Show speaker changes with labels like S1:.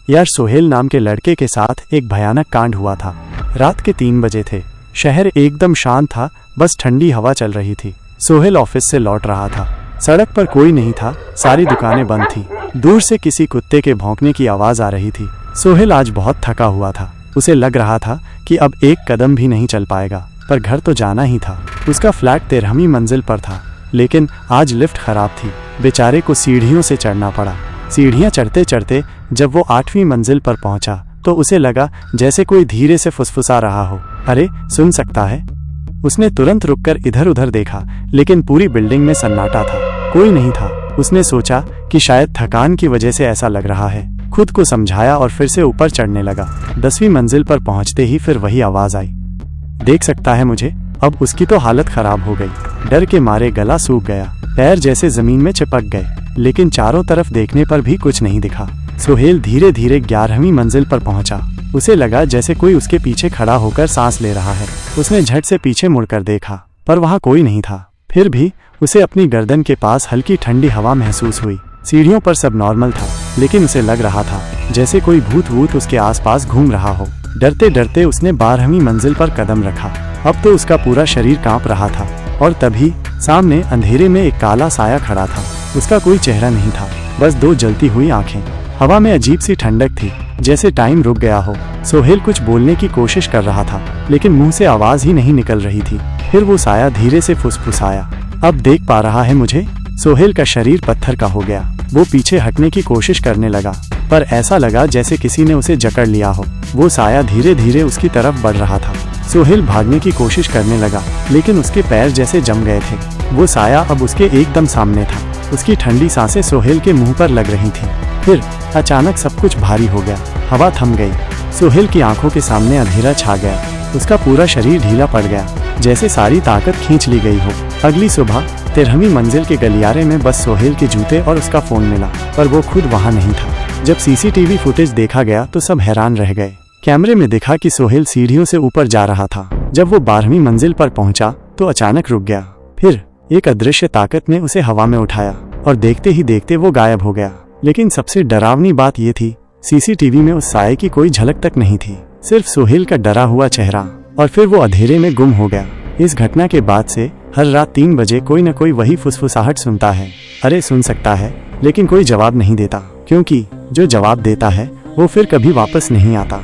S1: यार सोहेल नाम के लड़के के साथ एक भयानक कांड हुआ था। रात के 3 बजे थे। शहर एकदम शांत था, बस ठंडी हवा चल रही थी। सोहेल ऑफिस से लौट रहा था। सड़क पर कोई नहीं था, सारी दुकानें बंद थी। दूर से किसी कुत्ते के भौंकने की आवाज आ रही थी। सोहेल आज बहुत थका हुआ था। उसे लग रहा था कि अब एक कदम भी नहीं चल पाएगा, पर घर तो जाना ही था। उसका फ्लैट 13वीं मंजिल पर था, लेकिन आज लिफ्ट खराब थी। बेचारे को सीढ़ियों से चढ़ना पड़ा। सीढ़ियां चढ़ते चढ़ते जब वो 8वीं मंजिल पर पहुंचा तो उसे लगा जैसे कोई धीरे से फुसफुसा रहा हो। अरे, सुन सकता है? उसने तुरंत रुककर इधर उधर देखा, लेकिन पूरी बिल्डिंग में सन्नाटा था, कोई नहीं था। उसने सोचा कि शायद थकान की वजह से ऐसा लग रहा है। खुद को समझाया और फिर से ऊपर चढ़ने लगा। 10वीं मंजिल पर पहुंचते ही फिर वही आवाज आई, देख सकता है मुझे? अब उसकी तो हालत खराब हो गई। डर के मारे गला सूख गया, पैर जैसे जमीन में चिपक गए, लेकिन चारों तरफ देखने पर भी कुछ नहीं दिखा। सोहेल धीरे धीरे 11वीं मंजिल पर पहुंचा। उसे लगा जैसे कोई उसके पीछे खड़ा होकर सांस ले रहा है। उसने झट से पीछे मुड़कर देखा, पर वहां कोई नहीं था। फिर भी उसे अपनी गर्दन के पास हल्की ठंडी हवा महसूस हुई। सीढ़ियों पर सब नॉर्मल था, लेकिन उसे लग रहा था जैसे कोई भूत वूत उसके आसपास घूम रहा हो। डरते डरते उसने 12वीं मंजिल पर कदम रखा। अब तो उसका पूरा शरीर कांप रहा था, और तभी सामने अंधेरे में एक काला साया खड़ा था। उसका कोई चेहरा नहीं था, बस 2 जलती हुई आंखें। हवा में अजीब सी ठंडक थी, जैसे टाइम रुक गया हो। सोहेल कुछ बोलने की कोशिश कर रहा था, लेकिन मुंह से आवाज ही नहीं निकल रही थी। फिर वो साया धीरे से फुसफुसाया, अब देख पा रहा है मुझे? सोहेल का शरीर पत्थर का हो गया। वो पीछे हटने की कोशिश करने लगा, पर ऐसा लगा जैसे किसी ने उसे जकड़ लिया हो। वो साया धीरे धीरे उसकी तरफ बढ़ रहा था। सोहेल भागने की कोशिश करने लगा, लेकिन उसके पैर जैसे जम गए थे। वो साया अब उसके एकदम सामने था। उसकी ठंडी सांसें सोहेल के मुंह पर लग रही थीं। फिर अचानक सब कुछ भारी हो गया, हवा थम गई। सोहेल की आंखों के सामने अंधेरा छा गया। उसका पूरा शरीर ढीला पड़ गया, जैसे सारी ताकत खींच ली गई हो। अगली सुबह 13वीं मंजिल के गलियारे में बस सोहेल के जूते और उसका फोन मिला, पर वो खुद वहां नहीं था। जब सीसीटीवी फुटेज देखा गया तो सब हैरान रह गए। कैमरे में दिखा कि सोहेल सीढ़ियों से ऊपर जा रहा था। जब वो 12वीं मंजिल पर पहुंचा तो अचानक रुक गया। फिर एक अदृश्य ताकत ने उसे हवा में उठाया, और देखते ही देखते वो गायब हो गया। लेकिन सबसे डरावनी बात ये थी, सीसीटीवी में उस साये की कोई झलक तक नहीं थी, सिर्फ सोहेल का डरा हुआ चेहरा। और फिर वो अंधेरे में गुम हो गया। इस घटना के बाद से हर रात 3 बजे कोई न कोई वही फुसफुसाहट सुनता है। अरे, सुन सकता है, लेकिन कोई जवाब नहीं देता, क्योंकि जो जवाब देता है वो फिर कभी वापस नहीं आता।